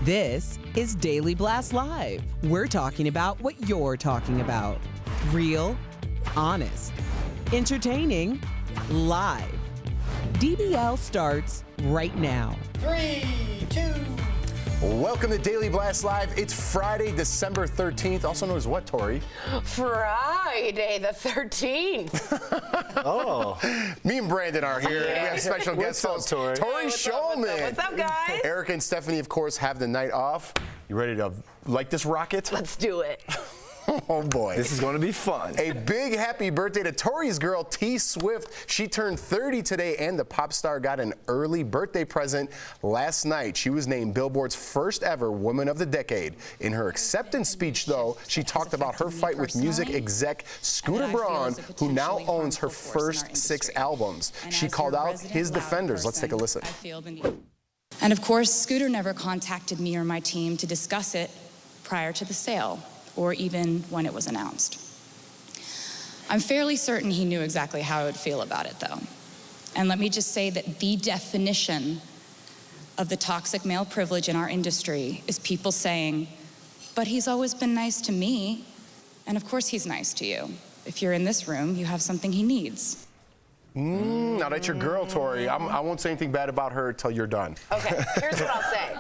This is Daily Blast Live. We're talking about what you're talking about. Real, honest, entertaining, live. DBL starts right now. 3, 2. Welcome to Daily Blast Live. It's Friday, December 13th, also known as what, Tori? Friday the 13th. Oh. Me and Brandon are here. We have special guest host, Tori Shulman. What's up, guys? Eric and Stephanie, of course, have the night off. You ready to light this rocket? Let's do it. Oh, boy. This is going to be fun. A big happy birthday to Tori's girl, T Swift. She turned 30 today, and the pop star got an early birthday present last night. She was named Billboard's first ever Woman of the Decade. In her acceptance speech, though, she talked about her fight with music exec Scooter Braun, who now owns her first 6 albums. She called out his defenders. Let's take a listen. And of course, Scooter never contacted me or my team to discuss it prior to the sale, or even when it was announced. I'm fairly certain he knew exactly how I would feel about it, though. And let me just say that the definition of the toxic male privilege in our industry is people saying, but he's always been nice to me, and of course he's nice to you. If you're in this room, you have something he needs. Now that's your girl, Tori. I won't say anything bad about her until you're done. Okay, here's what I'll say.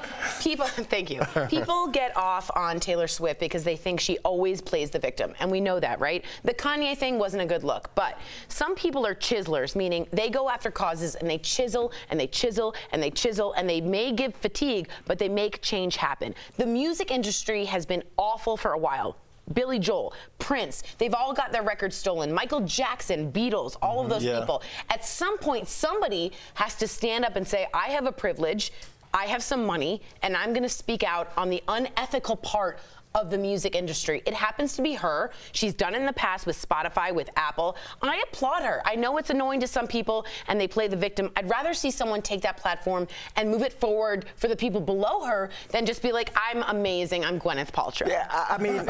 Thank you. People get off on Taylor Swift because they think she always plays the victim, and we know that, right? The Kanye thing wasn't a good look, but some people are chiselers, meaning they go after causes and they chisel and they chisel and they chisel, and they may give fatigue, but they make change happen. The music industry has been awful for a while. Billy Joel, Prince, they've all got their records stolen. Michael Jackson, Beatles, all of those people. At some point, somebody has to stand up and say, I have a privilege, I have some money, and I'm going to speak out on the unethical part of the music industry. It happens to be her. She's done it in the past with Spotify, with Apple. I applaud her. I know it's annoying to some people and they play the victim. I'd rather see someone take that platform and move it forward for the people below her than just be like, I'm amazing, I'm Gwyneth Paltrow. Yeah, I mean,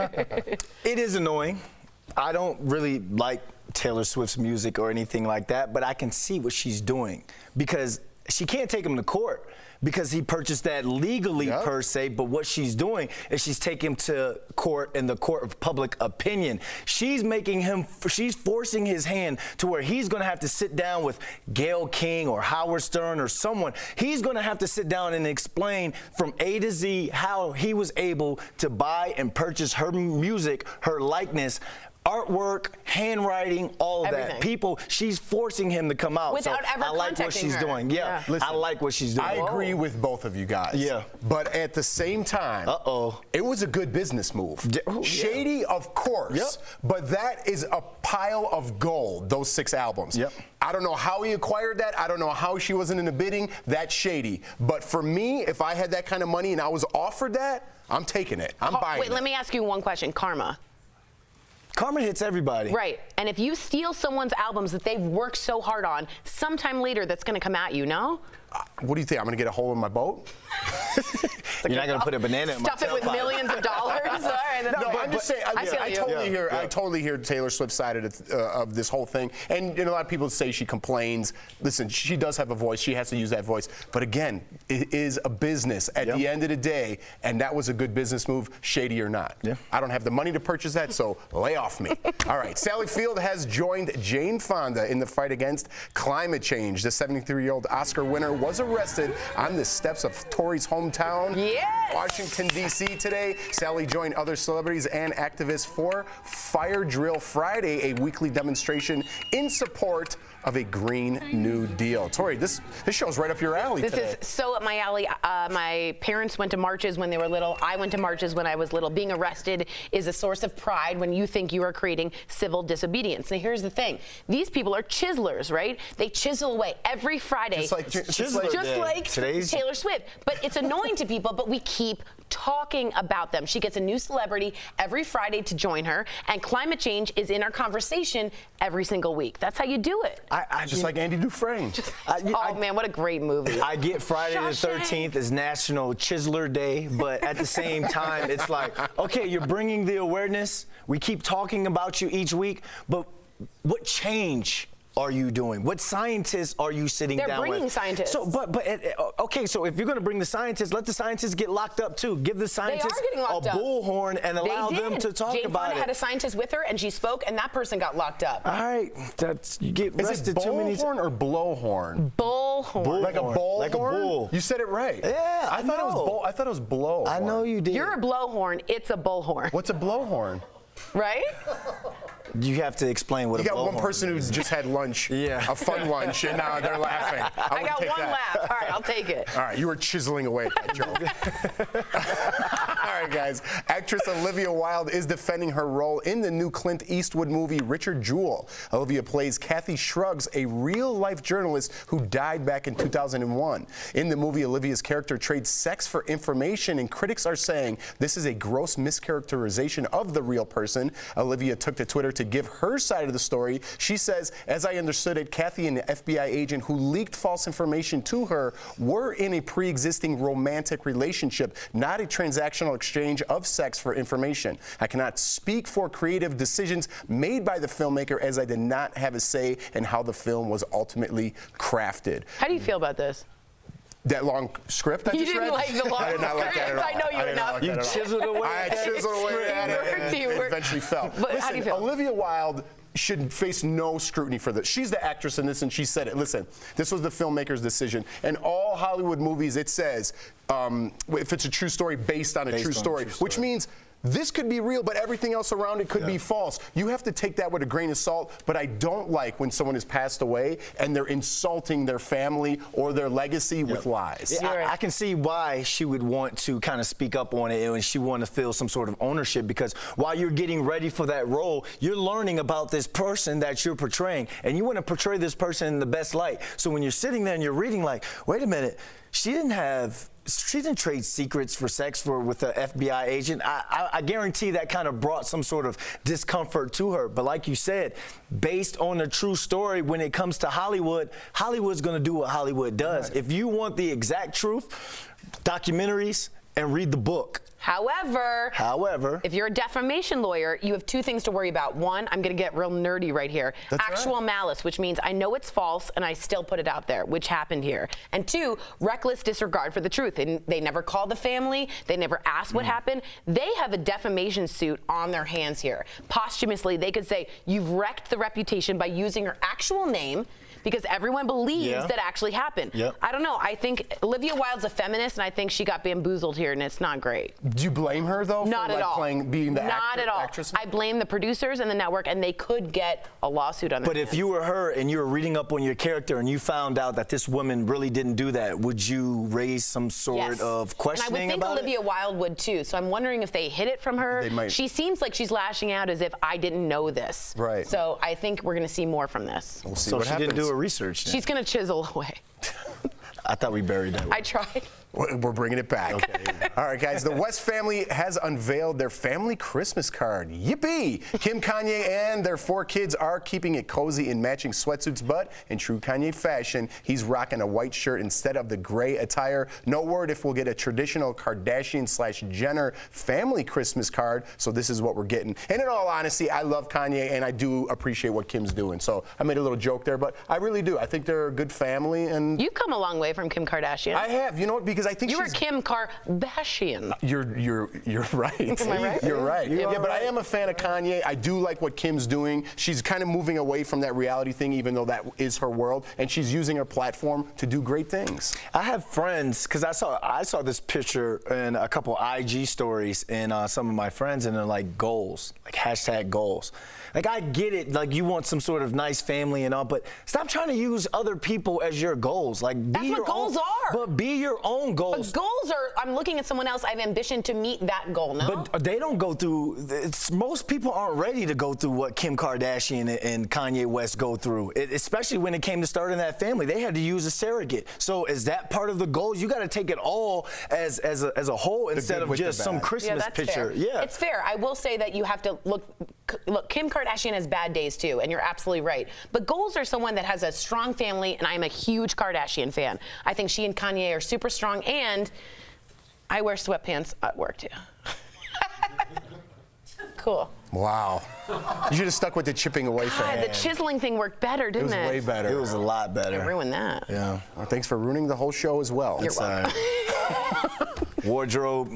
it is annoying. I don't really like Taylor Swift's music or anything like that, but I can see what she's doing because she can't take him to court because he purchased that legally per se, but what she's doing is she's taking him to court in the court of public opinion. She's forcing his hand to where he's going to have to sit down with Gayle King or Howard Stern or someone. He's going to have to sit down and explain from A to Z how he was able to buy and purchase her music, her likeness, artwork, handwriting, all of that. People, she's forcing him to come out. Without ever I like what she's doing. Yeah, Listen, I like what she's doing. I agree with both of you guys. Yeah. But at the same time, it was a good business move. Shady, of course, but that is a pile of gold, those 6 albums. I don't know how he acquired that. I don't know how she wasn't in the bidding. That's shady. But for me, if I had that kind of money and I was offered that, I'm taking it. I'm buying it. Wait, let me ask you one question. Karma. Karma hits everybody. Right. And if you steal someone's albums that they've worked so hard on, sometime later that's going to come at you, no? what do you think? I'm going to get a hole in my boat? You're not going to put a banana in my Stuff it with millions of dollars? All right, No, I'm just saying. I totally hear Taylor Swift's side of this whole thing. And a lot of people say she complains. Listen, she does have a voice. She has to use that voice. But again, it is a business at the end of the day, and that was a good business move, shady or not. Yeah. I don't have the money to purchase that, so lay off me. All right, Sally Field has joined Jane Fonda in the fight against climate change. The 73-year-old Oscar winner was arrested on the steps of Tory's hometown, Washington, D.C. today. Sally joined other celebrities and activists for Fire Drill Friday, a weekly demonstration in support of a Green New Deal. Tori, this show's right up your alley today. This is so up my alley. My parents went to marches when they were little. I went to marches when I was little. Being arrested is a source of pride when you think you are creating civil disobedience. Now, here's the thing. These people are chiselers, right? They chisel away every Friday. Just like Taylor Swift. But it's annoying to people, but we keep talking about them. She gets a new celebrity every Friday to join her, and climate change is in our conversation every single week. That's how you do it. Just like Andy Dufresne. Oh, man, what a great movie. I get Friday the 13th is National Chiseler Day, but at the same time, it's like, okay, you're bringing the awareness. We keep talking about you each week, but what change are you doing? What scientists are you sitting down with? They're bringing scientists. So, okay, so if you're going to bring the scientists, let the scientists get locked up too. Give the scientists a bullhorn and allow them to talk Jane about Fonda it. had a scientist with her, and she spoke, and that person got locked up. All right, you get arrested too many. Is it bullhorn or blowhorn? Bullhorn. Like a bullhorn? Like a bull. You said it right. Yeah, I thought it was blowhorn. I know you did. You're a blowhorn. It's a bullhorn. What's a blowhorn? Right? You have to explain what you got one person who's just had lunch, a fun lunch, and now they're laughing. I got one laugh. All right, I'll take it. All right, you were chiseling away at that joke. All right, guys. Actress Olivia Wilde is defending her role in the new Clint Eastwood movie Richard Jewell. Olivia plays Kathy Shrugs, a real-life journalist who died back in 2001. In the movie, Olivia's character trades sex for information, and critics are saying this is a gross mischaracterization of the real person. Olivia took to Twitter to give her side of the story. She says, as I understood it, Kathy and the FBI agent who leaked false information to her were in a pre-existing romantic relationship, not a transactional exchange of sex for information. I cannot speak for creative decisions made by the filmmaker, as I did not have a say in how the film was ultimately crafted. How do you feel about this? That long script I just read? You didn't like the long I did not like that at all. I know you enough. You chiseled away. I chiseled away at it, and it eventually fell. But listen, how do you feel? Olivia Wilde should face no scrutiny for this. She's the actress in this, and she said it. Listen, this was the filmmaker's decision. In all Hollywood movies, it says if it's a true story, based on a true story, which means this could be real, but everything else around it could be false. You have to take that with a grain of salt, but I don't like when someone has passed away and they're insulting their family or their legacy with lies. Yeah, I can see why she would want to kind of speak up on it, and she want to feel some sort of ownership, because while you're getting ready for that role, you're learning about this person that you're portraying, and you want to portray this person in the best light. So when you're sitting there and you're reading, like, wait a minute, she didn't trade secrets for sex with the FBI agent. I guarantee that kind of brought some sort of discomfort to her. But like you said, based on a true story, when it comes to Hollywood, Hollywood's going to do what Hollywood does. Right. If you want the exact truth, documentaries and read the book. However, if you're a defamation lawyer, you have two things to worry about. One, I'm going to get real nerdy right here. Actual malice, which means I know it's false and I still put it out there, which happened here. And two, reckless disregard for the truth. And they never called the family. They never asked what happened. They have a defamation suit on their hands here. Posthumously, they could say, you've wrecked the reputation by using her actual name, because everyone believes that actually happened. I don't know. I think Olivia Wilde's a feminist, and I think she got bamboozled here, and it's not great. Do you blame her, though, not for at all. being the not at all. actress? I blame the producers and the network, and they could get a lawsuit on their But hands. if you were her and you were reading up on your character and you found out that this woman really didn't do that, would you raise some sort of questioning and I would think Olivia Wilde would, too. So I'm wondering if they hid it from her. They might. She seems like she's lashing out as if I didn't know this. Right. So I think we're going to see more from this. We'll see So what she happens. didn't do her research then. She's going to chisel away. I thought we buried that one. I tried. We're bringing it back. Okay. All right, guys. The West family has unveiled their family Christmas card. Yippee! Kim, Kanye, and their 4 kids are keeping it cozy in matching sweatsuits, but in true Kanye fashion, he's rocking a white shirt instead of the gray attire. No word if we'll get a traditional Kardashian/Jenner family Christmas card, so this is what we're getting. And in all honesty, I love Kanye, and I do appreciate what Kim's doing. So I made a little joke there, but I really do. I think they're a good family, and You've come a long way from Kim Kardashian. I have. You know what? Because I think You were she's... Kim Kardashian. You're right. Am I right? You're right. You Yeah, are but I right. am a fan of Kanye. I do like what Kim's doing. She's kind of moving away from that reality thing, even though that is her world, and she's using her platform to do great things. I have friends, because I saw this picture in a couple IG stories and some of my friends, and they're like goals, like hashtag goals. Like, I get it, like you want some sort of nice family and all, but stop trying to use other people as your goals. Like, be That's what your goals own, are. But be your own goals. But goals are, I'm looking at someone else, I have ambition to meet that goal, no? But they don't go through, most people aren't ready to go through what Kim Kardashian and Kanye West go through, especially when it came to starting that family. They had to use a surrogate. So is that part of the goals? You got to take it all as a whole instead good of with the just some bad. Christmas that's picture. fair. Yeah. It's fair. I will say that you have to look, Kim Kardashian has bad days too, and you're absolutely right. But goals are someone that has a strong family, and I'm a huge Kardashian fan. I think she and Kanye are super strong, and I wear sweatpants at work too. Cool. Wow. You should have stuck with the chipping away God, the fan. chiseling thing worked better, It didn't was it? way better. It was a lot I better. ruined that. Yeah. Well, thanks for ruining the whole show as well. You're welcome. Wardrobe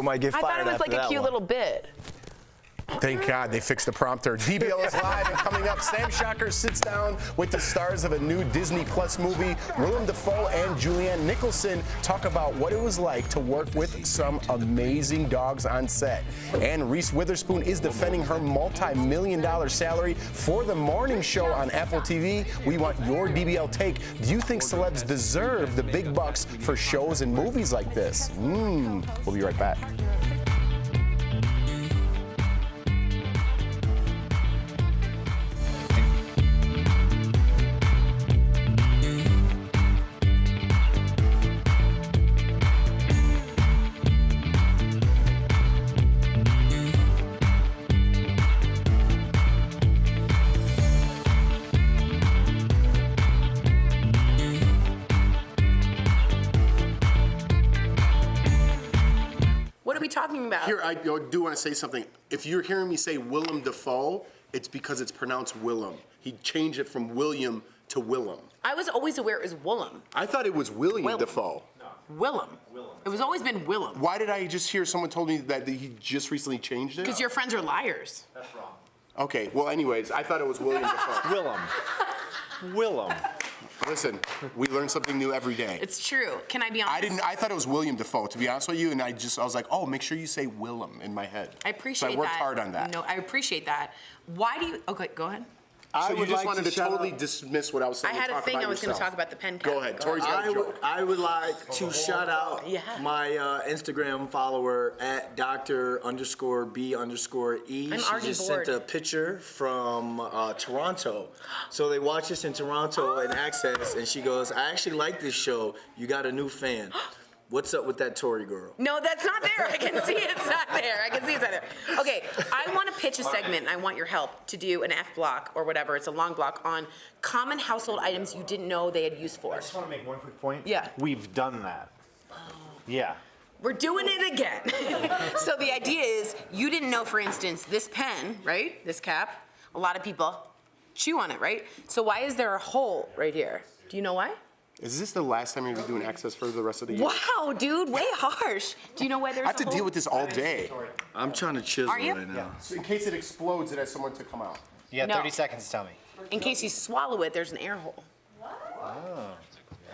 might get I fired thought it was after like a that cute one. little bit. Thank God they fixed the prompter. DBL is live, and coming up, Sam Shocker sits down with the stars of a new Disney Plus movie. Willem Dafoe and Julianne Nicholson talk about what it was like to work with some amazing dogs on set. And Reese Witherspoon is defending her multi-million-dollar salary for the morning show on Apple TV. We want your DBL take. Do you think celebs deserve the big bucks for shows and movies like this? We'll be right back. What are we talking about? Here, I do want to say something. If you're hearing me say Willem Dafoe, it's because it's pronounced Willem. He changed it from William to Willem. I was always aware it was Willem. I thought it was William Willem. Dafoe. Willem. It was always been Willem. Why did I just hear someone told me that he just recently changed it? Because your friends are liars. Okay, well, anyways, I thought it was William Dafoe. Willem. Listen, we learn something new every day. It's true. Can I be honest? I thought it was William Dafoe, to be honest with you, and I was like, oh, make sure you say Willem in my head. I appreciate that. So I worked hard on that. No, I appreciate that. Why do you? Okay, go ahead. So you just wanted to totally dismiss what I was saying. I had and a talk thing about I was going to yourself. talk about the pen cap. Go ahead. Tori's got a joke. I would like to shout out my Instagram follower at Dr_B_E. I'm She already just bored. sent a picture from Toronto. So they watch us in Toronto and Access, and she goes, I actually like this show. You got a new fan. What's up with that Tory girl? No, that's not there. I can see it's not there. I can see it's not there. Okay, I want to pitch a segment, and I want your help to do an F block or whatever. It's a long block on common household items you didn't know they had use for. I just want to make one quick point. Yeah. We've done that. Yeah. We're doing it again. So the idea is, you didn't know, for instance, this pen, right? This cap, a lot of people chew on it, right? So why is there a hole right here? Do you know why? Is this the last time you're going to do an access for the rest of the year? Wow, dude, way harsh. Do you know why there's I have a to hole? deal with this all day. I'm trying to chisel Are you? right now. So in case it explodes, it has someone to come out. You got No. 30 seconds to tell me. In case you swallow it, there's an air hole.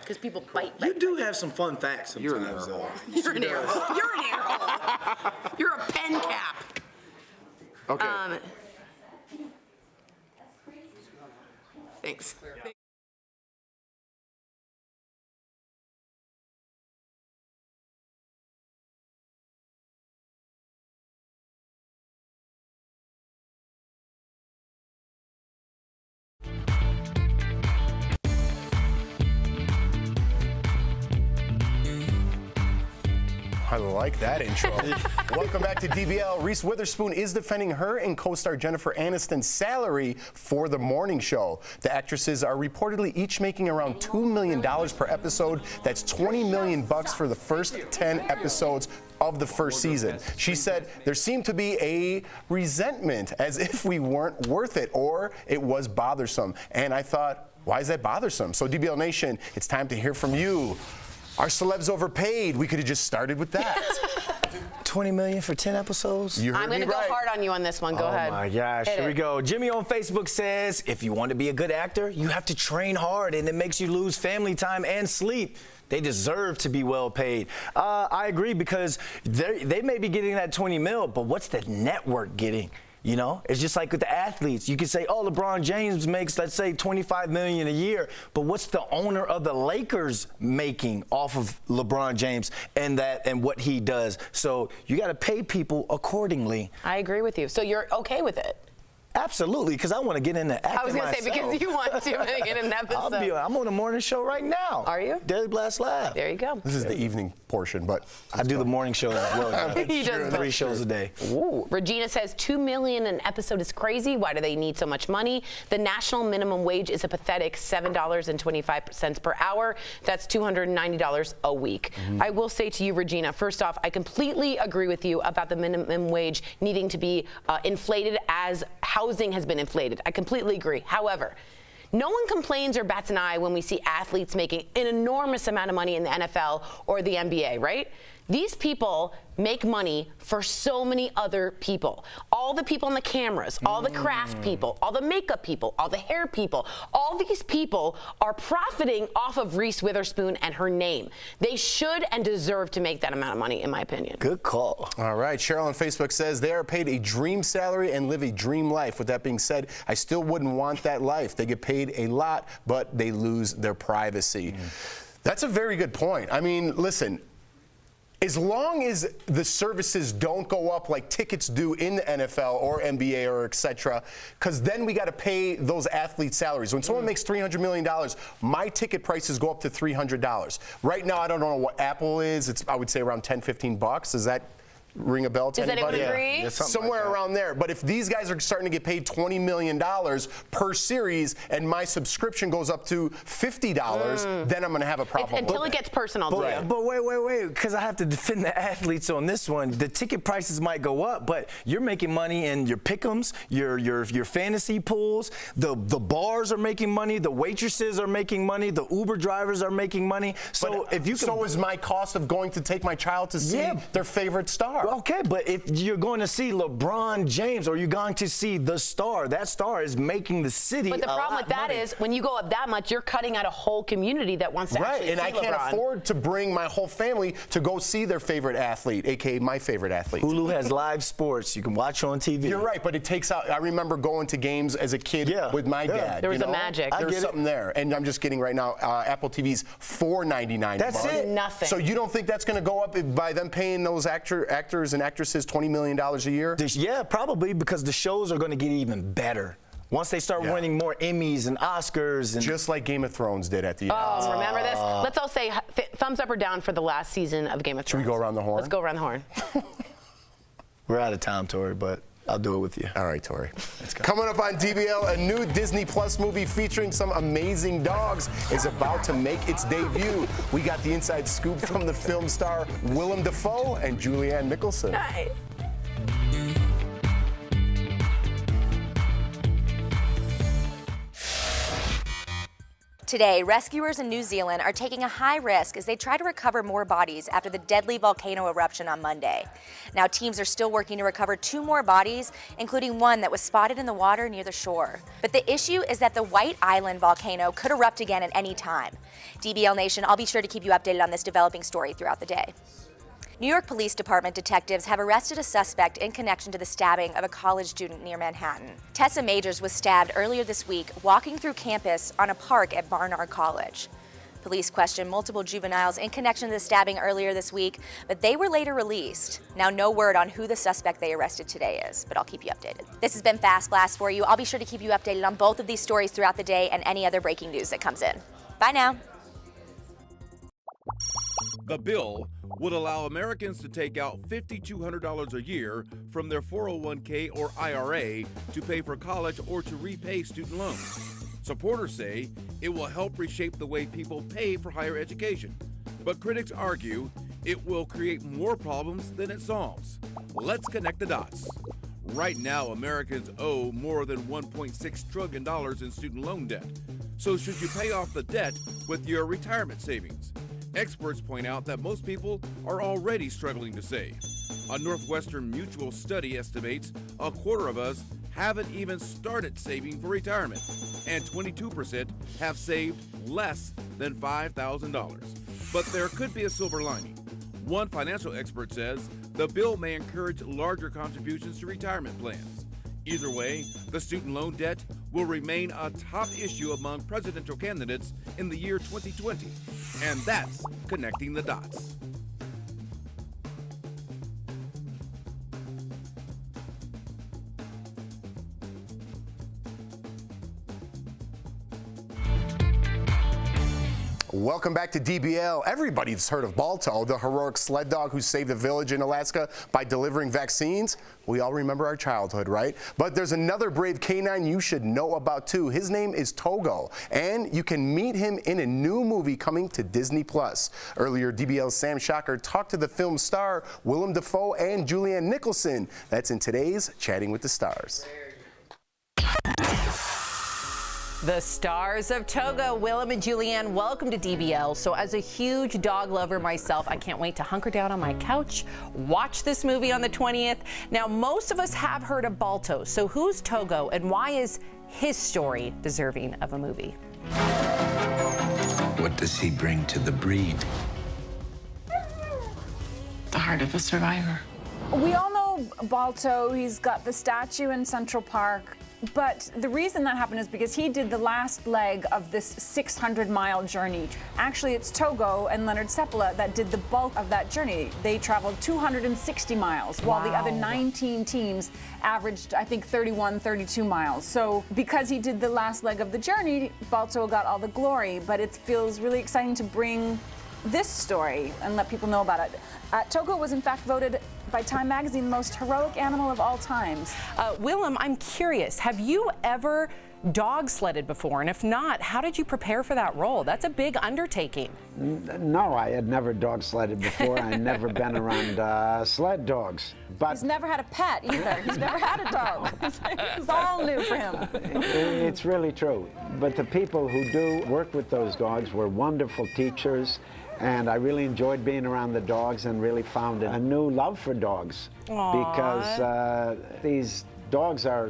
Because people bite. You do have some fun facts sometimes, though. You're an air hole. You're an air hole. You're a pen cap. Okay. Thanks. I like that intro. Welcome back to DBL. Reese Witherspoon is defending her and co-star Jennifer Aniston's salary for the morning show. The actresses are reportedly each making around $2 million per episode. That's $20 million for the first 10 episodes of the first season. She said there seemed to be a resentment, as if we weren't worth it or it was bothersome. And I thought, why is that bothersome? So DBL Nation, it's time to hear from you. Are celebs overpaid? We could have just started with that. 20 million for 10 episodes? You heard I'm going to me go right. hard on you on this one. Go ahead. Oh my gosh, here we go. Jimmy on Facebook says, if you want to be a good actor, you have to train hard, and it makes you lose family time and sleep. They deserve to be well paid. I agree, because they may be getting that 20 mil, but what's the network getting? You know, it's just like with the athletes. You could say, oh, LeBron James makes, let's say, $25 million a year, but what's the owner of the Lakers making off of LeBron James and what he does? So you got to pay people accordingly. I agree with you. So you're okay with it? Absolutely, because I want to get into acting. I was going to say, because you want to get an episode. I'm on a morning show right now. Are you? Daily Blast Live. There you go. This is the evening portion, but I do the morning shows as well. He does 3 shows a day. Ooh. Regina says $2 million an episode is crazy. Why do they need so much money? The national minimum wage is a pathetic $7.25 per hour. That's $290 a week. I will say to you, Regina, first off, I completely agree with you about the minimum wage needing to be inflated as housing has been inflated. I completely agree. However, no one complains or bats an eye when we see athletes making an enormous amount of money in the NFL or the NBA, right? These people make money for so many other people. All the people on the cameras, all the craft people, all the makeup people, all the hair people, all these people are profiting off of Reese Witherspoon and her name. They should and deserve to make that amount of money, in my opinion. Good call. all right. Cheryl on Facebook says they are paid a dream salary and live a dream life. With that being said, I still wouldn't want that life. They get paid a lot, but they lose their privacy. That's a very good point. I mean, listen, as long as the services don't go up like tickets do in the NFL or NBA or et cetera, because then we got to pay those athletes' salaries. When someone makes $300 million, my ticket prices go up to $300. Right now, I don't know what Apple is. It's, I would say, around $10, $15. Does that ring a bell to Does anybody? anyone agree? Yeah, Somewhere like around there. But if these guys are starting to get paid $20 million per series and my subscription goes up to $50, then I'm going to have a problem. Until with it gets personal to you. But wait, because I have to defend the athletes on this one. The ticket prices might go up, but you're making money in your pick'ems, your fantasy pools. The bars are making money. The waitresses are making money. The Uber drivers are making money. So But if you can, so is my cost of going to take my child to see their favorite star. okay, but if you're going to see LeBron James or you're going to see the star, that star is making the city. But the problem with that is, when you go up that much, you're cutting out a whole community that wants to actually and see I can't LeBron. afford to bring my whole family to go see their favorite athlete, aka my favorite athlete. Hulu has live sports. You can watch on TV. You're right, but it takes out. I remember going to games as a kid with my dad. There was you a know? magic. There's something there, and I'm just kidding right now. Apple TV's $4.99. That's it. Nothing. So you don't think that's going to go up by them paying those actors and actresses $20 million a year? Yeah, probably, because the shows are going to get even better once they start winning more Emmys and Oscars. And Just like Game of Thrones did at the end. Oh, remember this? Let's all say thumbs up or down for the last season of Game of Thrones. Should we go around the horn? Let's go around the horn. we're out of time, Tori, but I'll do it with you. All right, Tori. Coming up on DBL, a new Disney Plus movie featuring some amazing dogs is about to make its debut. We got the inside scoop from the film star Willem Dafoe and Julianne Nicholson. Nice. Today, rescuers in New Zealand are taking a high risk as they try to recover more bodies after the deadly volcano eruption on Monday. Now, teams are still working to recover 2 more bodies, including one that was spotted in the water near the shore. But the issue is that the White Island volcano could erupt again at any time. DBL Nation, I'll be sure to keep you updated on this developing story throughout the day. New York Police Department detectives have arrested a suspect in connection to the stabbing of a college student near Manhattan. Tessa Majors was stabbed earlier this week walking through campus on a park at Barnard College. Police questioned multiple juveniles in connection to the stabbing earlier this week, but they were later released. Now, no word on who the suspect they arrested today is, but I'll keep you updated. This has been Fast Blast for you. I'll be sure to keep you updated on both of these stories throughout the day and any other breaking news that comes in. Bye now. The bill would allow Americans to take out $5,200 a year from their 401k or IRA to pay for college or to repay student loans. Supporters say it will help reshape the way people pay for higher education. But critics argue it will create more problems than it solves. Let's connect the dots. Right now, Americans owe more than $1.6 trillion in student loan debt. So should you pay off the debt with your retirement savings? Experts point out that most people are already struggling to save. A Northwestern Mutual study estimates a quarter of us haven't even started saving for retirement, and 22% have saved less than $5,000. But there could be a silver lining. One financial expert says the bill may encourage larger contributions to retirement plans. Either way, the student loan debt will remain a top issue among presidential candidates in the year 2020. And that's connecting the dots. Welcome back to DBL. Everybody's heard of Balto, the heroic sled dog who saved a village in Alaska by delivering vaccines. We all remember our childhood, right? But there's another brave canine you should know about too. His name is Togo, and you can meet him in a new movie coming to Disney+. Earlier, DBL's Sam Shocker talked to the film star Willem Dafoe and Julianne Nicholson. That's in today's Chatting with the Stars. The stars of Togo, Willem and Julianne, welcome to DBL. So as a huge dog lover myself, I can't wait to hunker down on my couch, watch this movie on the 20th. Now, most of us have heard of Balto. So who's Togo and why is his story deserving of a movie? What does he bring to the breed? The heart of a survivor. We all know Balto. He's got the statue in Central Park. But the reason that happened is because he did the last leg of this 600-mile journey. Actually, it's Togo and Leonard Seppala that did the bulk of that journey. They traveled 260 miles, while the other 19 teams averaged, I think, 31, 32 miles. So because he did the last leg of the journey, Balto got all the glory. But it feels really exciting to bring this story and let people know about it. Togo was in fact voted by Time Magazine the most heroic animal of all times. Willem, I'm curious, have you ever dog sledded before? And if not, how did you prepare for that role? That's a big undertaking. No, I had never dog sledded before. I'd never been around sled dogs. But he's never had a pet either. He's never had a dog. It's all new for him. It's really true. But the people who do work with those dogs were wonderful teachers. And I really enjoyed being around the dogs and really found a new love for dogs. Aww. Because these dogs are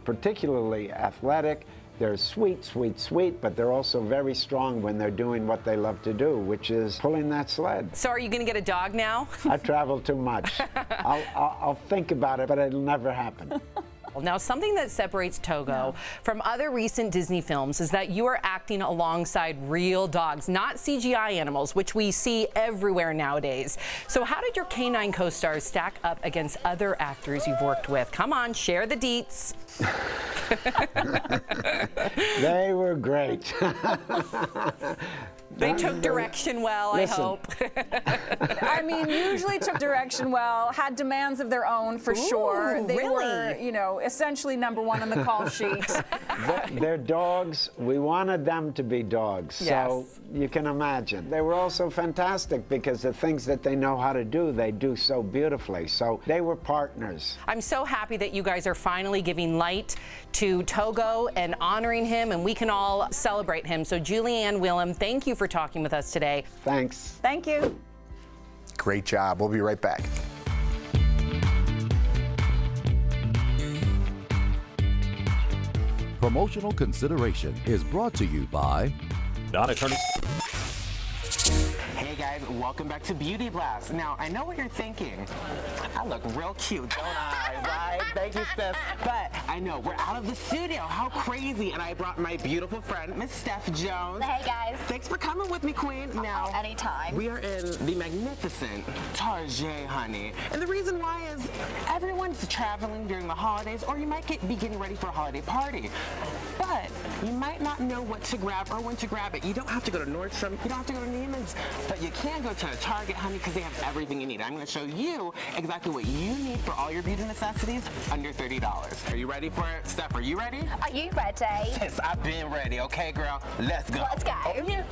particularly athletic. They're sweet, sweet, sweet, but they're also very strong when they're doing what they love to do, which is pulling that sled. So are you going to get a dog now? I travel too much. I'll think about it, but it'll never happen. Now, something that separates Togo from other recent Disney films is that you are acting alongside real dogs, not CGI animals, which we see everywhere nowadays. So how did your canine co-stars stack up against other actors you've worked with? Come on, share the deets. They were great. They took direction well, Listen. I hope. I mean, usually took direction well, had demands of their own for sure. They were, you know, essentially number one on the call sheet. They're dogs. We wanted them to be dogs. Yes. So you can imagine. They were also fantastic because the things that they know how to do, they do so beautifully. So they were partners. I'm so happy that you guys are finally giving light to Togo and honoring him, and we can all celebrate him. So Julianne, Willem, thank you for talking with us today. Thanks. Thank you. Great job. We'll be right back. Promotional consideration is brought to you by non-attorney. Hey guys, welcome back to Beauty Blast. Now, I know what you're thinking. I look real cute, don't I? Right? Thank you, Steph. But I know, we're out of the studio. How crazy. And I brought my beautiful friend, Miss Steph Jones. Hey guys. Thanks for coming with me, Queen. Now, anytime. We are in the magnificent Tarjay, honey. And the reason why is everyone's traveling during the holidays, or you might be getting ready for a holiday party. but you might not know what to grab or when to grab it. You don't have to go to Nordstrom, you don't have to go to Neiman's, but you can go to Target, honey, because they have everything you need. I'm going to show you exactly what you need for all your beauty necessities under $30. Are you ready for it? Steph, are you ready? Are you ready? Yes, I've been ready. Okay, girl, let's go. Let's go. Oh, yeah.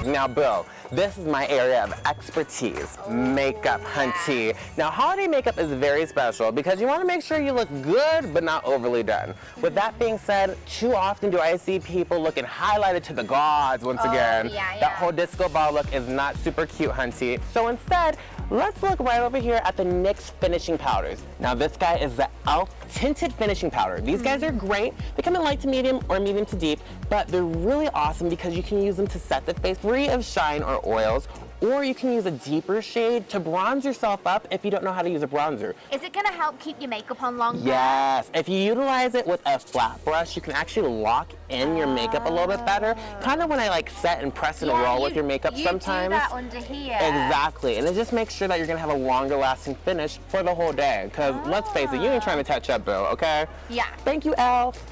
Now, Bill, this is my area of expertise, makeup, hunty. Now, holiday makeup is very special because you want to make sure you look good, but not overly done. With that being said, too often do I see people looking highlighted to the gods once again. That whole disco ball look is not super cute, hunty. So instead, let's look right over here at the NYX finishing powders. Now, this guy is the e.l.f. tinted finishing powder. These guys are great. They come in light to medium or medium to deep, but they're really awesome because you can use them to set the face free of shine or oils, or you can use a deeper shade to bronze yourself up if you don't know how to use a bronzer. Is it going to help keep your makeup on longer? Yes. If you utilize it with a flat brush, you can actually lock in your makeup a little bit better. Kind of when I like set and press and roll with your makeup sometimes. You do that under here. Exactly. And it just makes sure that you're going to have a longer lasting finish for the whole day. Because let's face it, you ain't trying to touch up, Bill, okay? Yeah. Thank you, e.l.f.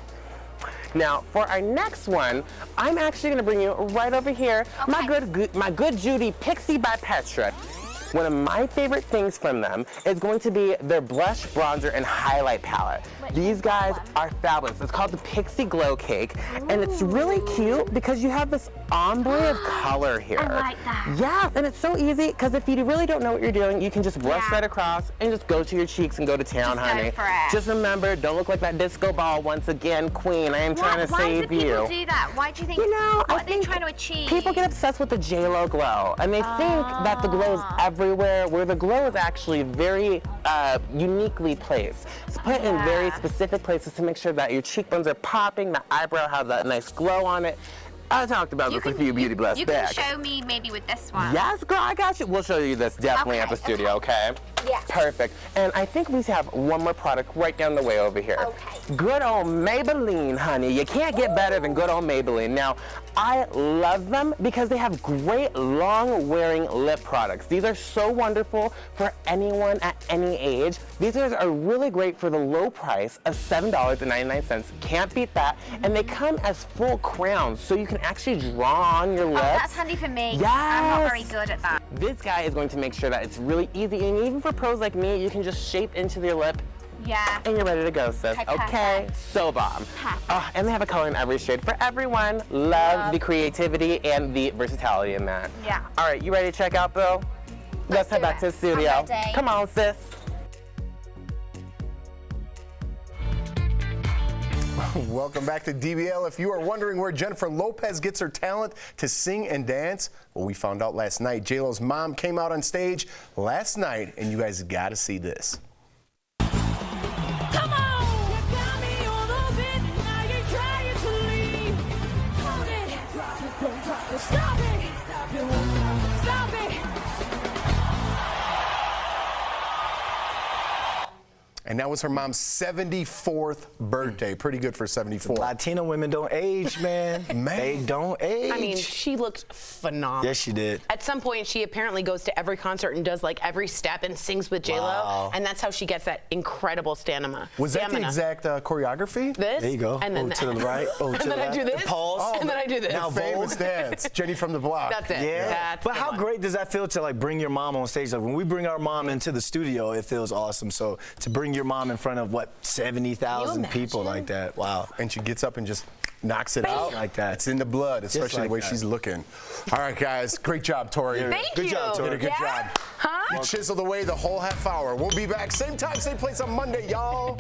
Now, for our next one, I'm actually going to bring you right over here, my good Judy Pixie by Petra. One of my favorite things from them is going to be their blush, bronzer, and highlight palette. These guys are fabulous. It's called the Pixie Glow Cake, and it's really cute because you have this ombre of color here. I like that. Yeah, and it's so easy because if you really don't know what you're doing, you can just brush right across and just go to your cheeks and go to town, honey. Go for it. Just remember, don't look like that disco ball once again, queen. I am trying to save you. Why do people do that? Why do you think? You know, what are they trying to achieve? People get obsessed with the J-Lo glow, and they think that the glow is everywhere, where the glow is actually very uniquely placed. It's put in very specific places to make sure that your cheekbones are popping, the eyebrow has that nice glow on it. I talked about this a few Beauty Blast back. You can show me maybe with this one. Yes, girl, I got you. We'll show you this definitely at the studio, okay? Yes. Perfect. And I think we have one more product right down the way over here. Okay. Good old Maybelline, honey. You can't get better than good old Maybelline. Now, I love them because they have great long-wearing lip products. These are so wonderful for anyone at any age. These guys are really great for the low price of $7.99. Can't beat that. And they come as full crowns, so you can actually draw on your lips. Oh, that's handy for me. Yes. I'm not very good at that. This guy is going to make sure that it's really easy, and even for pros like me, you can just shape into your lip. Yeah. And you're ready to go, sis. Okay, so bomb. And they have a color in every shade for everyone. Love the creativity and the versatility in that. Yeah. All right, you ready to check out, Bill? Let's head back to the studio. I'm ready. Come on, sis. Welcome back to DBL. If you are wondering where Jennifer Lopez gets her talent to sing and dance, well, we found out last night. J-Lo's mom came out on stage last night, and you guys got to see this. Come on! You got me on a bit, now you're trying to leave. Hold it, drop it, don't drop it, stop it, stop it, stop it. And that was her mom's 74th birthday. Pretty good for 74. Latina women don't age, man. They don't age. I mean, she looked phenomenal. Yes, she did. At some point, she apparently goes to every concert and does like every step and sings with J-Lo. Wow. And that's how she gets that incredible stamina. Was that the exact choreography? This? There you go. And then to the right. and then I do this. Pause. And then I do this. Now famous dance. Jenny from the block. That's it. Yeah. That's but how great does that feel to like bring your mom on stage? Like when we bring our mom into the studio, it feels awesome. So to bring your mom in front of what, 70,000 people like that. Wow. And she gets up and just knocks it out like that. It's in the blood, especially like the way that. she's looking. All right, guys. Great job, Tori. Thank Good you. job, Tori. Good Yeah? job. Huh? You chiseled away the whole half hour. We'll be back same time, same place on Monday, y'all.